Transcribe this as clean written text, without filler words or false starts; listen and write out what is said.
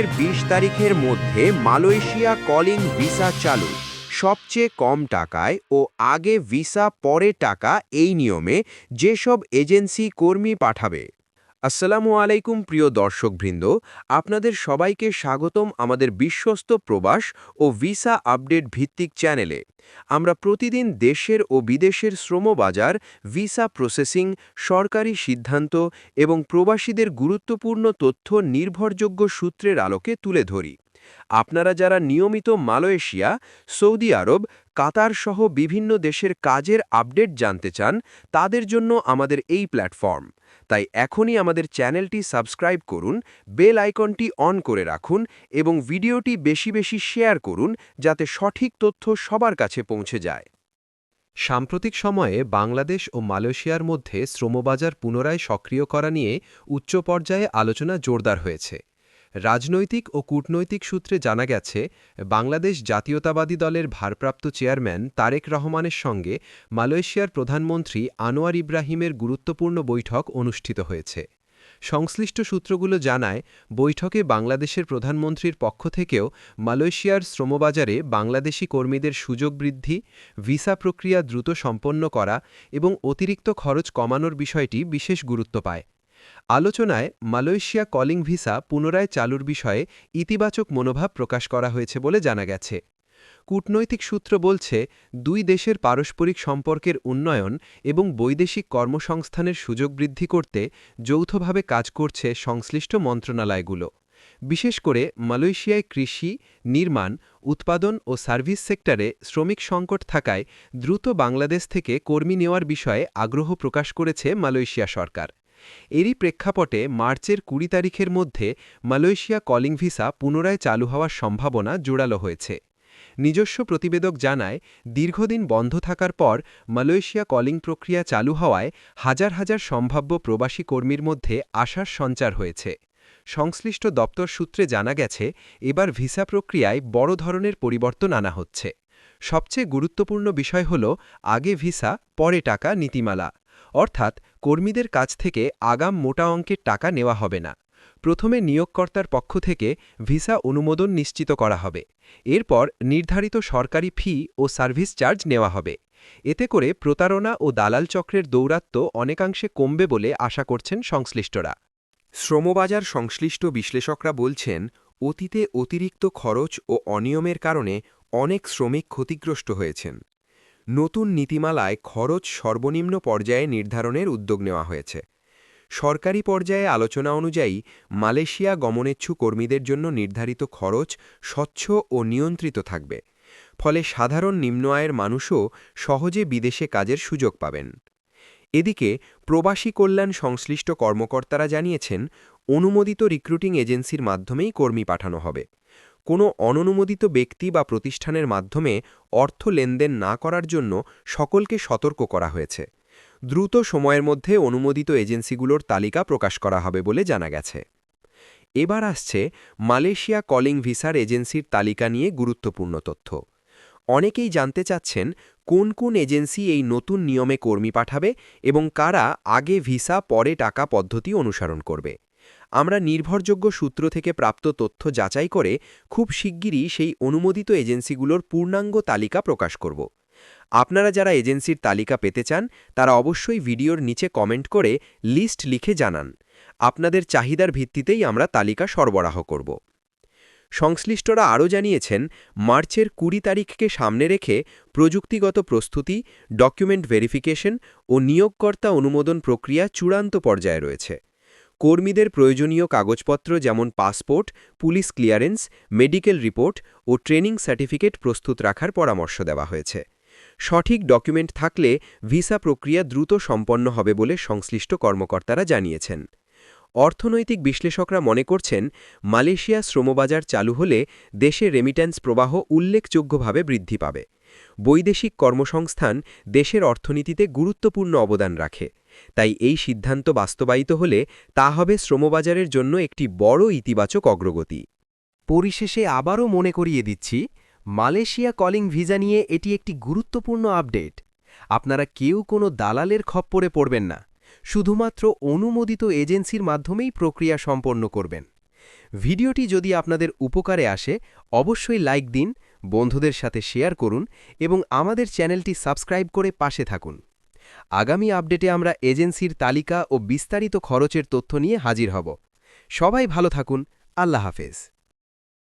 মার্চের ২০ তারিখের মধ্যে মালয়েশিয়া কলিং ভিসা চালু। সবচেয়ে কম টাকায় ও আগে ভিসা পরে টাকা, এই নিয়মে যেসব এজেন্সি কর্মী পাঠাবে। আসসালামু আলাইকুম প্রিয় দর্শকবৃন্দ, আপনাদের সবাইকে স্বাগতম আমাদের বিশ্বস্ত প্রবাস ও ভিসা আপডেট ভিত্তিক চ্যানেলে। আমরা প্রতিদিন দেশের ও বিদেশের শ্রমবাজার, ভিসা প্রসেসিং, সরকারি সিদ্ধান্ত এবং প্রবাসীদের গুরুত্বপূর্ণ তথ্য নির্ভরযোগ্য সূত্রের আলোকে তুলে ধরি। আপনারা যারা নিয়মিত মালয়েশিয়া, সৌদি আরব, কাতার সহ বিভিন্ন দেশের কাজের আপডেট জানতে চান, তাদের জন্য আমাদের এই প্ল্যাটফর্ম। তাই এখনই আমাদের চ্যানেলটি সাবস্ক্রাইব করুন, বেল আইকনটি অন করে রাখুন এবং ভিডিওটি বেশি বেশি শেয়ার করুন যাতে সঠিক তথ্য সবার কাছে পৌঁছে যায়। সাম্প্রতিক সময়ে বাংলাদেশ ও মালয়েশিয়ার মধ্যে শ্রমবাজার পুনরায় সক্রিয় করা নিয়ে উচ্চ পর্যায়ে আলোচনা জোরদার হয়েছে। রাজনৈতিক ও কূটনৈতিক সূত্রে জানা গেছে, বাংলাদেশ জাতীয়তাবাদী দলের ভারপ্রাপ্ত চেয়ারম্যান তারেক রহমানের সঙ্গে মালয়েশিয়ার প্রধানমন্ত্রী আনোয়ার ইব্রাহিমের গুরুত্বপূর্ণ বৈঠক অনুষ্ঠিত হয়েছে। সংশ্লিষ্ট সূত্রগুলো জানায়, বৈঠকে বাংলাদেশের প্রধানমন্ত্রীর পক্ষ থেকেও মালয়েশিয়ার শ্রমবাজারে বাংলাদেশি কর্মীদের সুযোগ বৃদ্ধি, ভিসা প্রক্রিয়া দ্রুত সম্পন্ন করা এবং অতিরিক্ত খরচ কমানোর বিষয়টি বিশেষ গুরুত্ব পায়। আলোচনায় মালয়েশিয়া কলিং ভিসা পুনরায় চালুর বিষয়ে ইতিবাচক মনোভাব প্রকাশ করা হয়েছে বলে জানা গেছে। কূটনৈতিক সূত্র বলছে, দুই দেশের পারস্পরিক সম্পর্কের উন্নয়ন এবং বৈদেশিক কর্মসংস্থানের সুযোগ বৃদ্ধি করতে যৌথভাবে কাজ করছে সংশ্লিষ্ট মন্ত্রণালয়গুলো। বিশেষ করে মালয়েশিয়ায় কৃষি, নির্মাণ, উৎপাদন ও সার্ভিস সেক্টরে শ্রমিক সংকট থাকায় দ্রুত বাংলাদেশ থেকে কর্মী নেওয়ার বিষয়ে আগ্রহ প্রকাশ করেছে মালয়েশিয়া সরকার। এরই প্রেক্ষাপটে মার্চের ২০ তারিখের মধ্যে মালয়েশিয়া কলিং ভিসা পুনরায় চালু হওয়ার সম্ভাবনা জোরালো হয়েছে। নিজস্ব প্রতিবেদক জানায়, দীর্ঘদিন বন্ধ থাকার পর মালয়েশিয়া কলিং প্রক্রিয়া চালু হওয়ায় হাজার হাজার সম্ভাব্য প্রবাসী কর্মীর মধ্যে আশার সঞ্চার হয়েছে। সংশ্লিষ্ট দপ্তর সূত্রে জানা গেছে, এবার ভিসা প্রক্রিয়ায় বড় ধরনের পরিবর্তন আনা হচ্ছে। সবচেয়ে গুরুত্বপূর্ণ বিষয় হল আগে ভিসা পরে টাকা নীতিমালা, অর্থাৎ কর্মীদের কাছ থেকে আগাম মোটা অঙ্কের টাকা নেওয়া হবে না। প্রথমে নিয়োগকর্তার পক্ষ থেকে ভিসা অনুমোদন নিশ্চিত করা হবে, এরপর নির্ধারিত সরকারি ফি ও সার্ভিস চার্জ নেওয়া হবে। এতে করে প্রতারণা ও দালাল চক্রের দৌরাত্ম্য অনেকাংশে কমবে বলে আশা করছেন সংশ্লিষ্টরা। শ্রমবাজার সংশ্লিষ্ট বিশ্লেষকরা বলছেন, অতীতে অতিরিক্ত খরচ ও অনিয়মের কারণে অনেক শ্রমিক ক্ষতিগ্রস্ত হয়েছেন। নতুন নীতিমালায় খরচ সর্বনিম্ন পর্যায়ে নির্ধারণের উদ্যোগ নেওয়া হয়েছে। সরকারি পর্যায়ে আলোচনা অনুযায়ী মালয়েশিয়া গমনেচ্ছু কর্মীদের জন্য নির্ধারিত খরচ স্বচ্ছ ও নিয়ন্ত্রিত থাকবে, ফলে সাধারণ নিম্ন আয়ের মানুষও সহজে বিদেশে কাজের সুযোগ পাবেন। এদিকে প্রবাসী কল্যাণ সংশ্লিষ্ট কর্মকর্তারা জানিয়েছেন, অনুমোদিত রিক্রুটিং এজেন্সির মাধ্যমেই কর্মী পাঠানো হবে। কোনো অননুমোদিত ব্যক্তি বা প্রতিষ্ঠানের মাধ্যমে অর্থ লেনদেন না করার জন্য সকলকে সতর্ক করা হয়েছে। দ্রুত সময়ের মধ্যে অনুমোদিত এজেন্সিগুলোর তালিকা প্রকাশ করা হবে বলে জানা গেছে। এবার আসছে মালয়েশিয়া কলিং ভিসার এজেন্সির তালিকা নিয়ে গুরুত্বপূর্ণ তথ্য। অনেকেই জানতে চাচ্ছেন, কোন কোন এজেন্সি এই নতুন নিয়মে কর্মী পাঠাবে এবং কারা আগে ভিসা পরে টাকা পদ্ধতি অনুসরণ করবে। আমরা নির্ভরযোগ্য সূত্র থেকে প্রাপ্ত তথ্য যাচাই করে খুব শিগগিরই সেই অনুমোদিত এজেন্সিগুলোর পূর্ণাঙ্গ তালিকা প্রকাশ করব। আপনারা যারা এজেন্সির তালিকা পেতে চান, তারা অবশ্যই ভিডিওর নিচে কমেন্ট করে লিস্ট লিখে জানান। আপনাদের চাহিদার ভিত্তিতেই আমরা তালিকা সরবরাহ করব। সংশ্লিষ্টরা আরও জানিয়েছেন, মার্চের ২০ তারিখকে সামনে রেখে প্রযুক্তিগত প্রস্তুতি, ডকুমেন্ট ভেরিফিকেশন ও নিয়োগকর্তা অনুমোদন প্রক্রিয়া চূড়ান্ত পর্যায়ে রয়েছে। কর্মীদের প্রয়োজনীয় কাগজপত্র যেমন passport, police clearance, medical report ও ট্রেনিং সার্টিফিকেট প্রস্তুত রাখার পরামর্শ দেওয়া হয়েছে। সঠিক ডকুমেন্ট থাকলে ভিসা প্রক্রিয়া দ্রুত সম্পন্ন হবে বলে সংশ্লিষ্ট কর্মকর্তারা জানিয়েছেন। অর্থনৈতিক বিশ্লেষকরা মনে করছেন, মালয়েশিয়া শ্রমবাজার চালু হলে দেশে রেমিট্যান্স প্রবাহ উল্লেখযোগ্যভাবে বৃদ্ধি পাবে। বৈদেশিক কর্মসংস্থান দেশের অর্থনীতিতে গুরুত্বপূর্ণ অবদান রাখে। তাই এই সিদ্ধান্ত বাস্তবায়িত হলে তা হবে শ্রমবাজারের জন্য একটি বড় ইতিবাচক অগ্রগতি। পরিশেষে আবারও মনে করিয়ে দিচ্ছি, মালয়েশিয়া কলিং ভিসা নিয়ে এটি একটি গুরুত্বপূর্ণ আপডেট। আপনারা কেউ কোনো দালালের খপ্পরে পড়বেন না, শুধুমাত্র অনুমোদিত এজেন্সির মাধ্যমেই প্রক্রিয়া সম্পন্ন করবেন। ভিডিওটি যদি আপনাদের উপকারে আসে অবশ্যই লাইক দিন, বন্ধুদের সাথে শেয়ার করুন এবং আমাদের চ্যানেলটি সাবস্ক্রাইব করে পাশে থাকুন। আগামী আপডেটে আমরা এজেন্সির তালিকা ও বিস্তারিত খরচের তথ্য নিয়ে হাজির হব। সবাই ভালো থাকুন। আল্লাহ হাফেজ।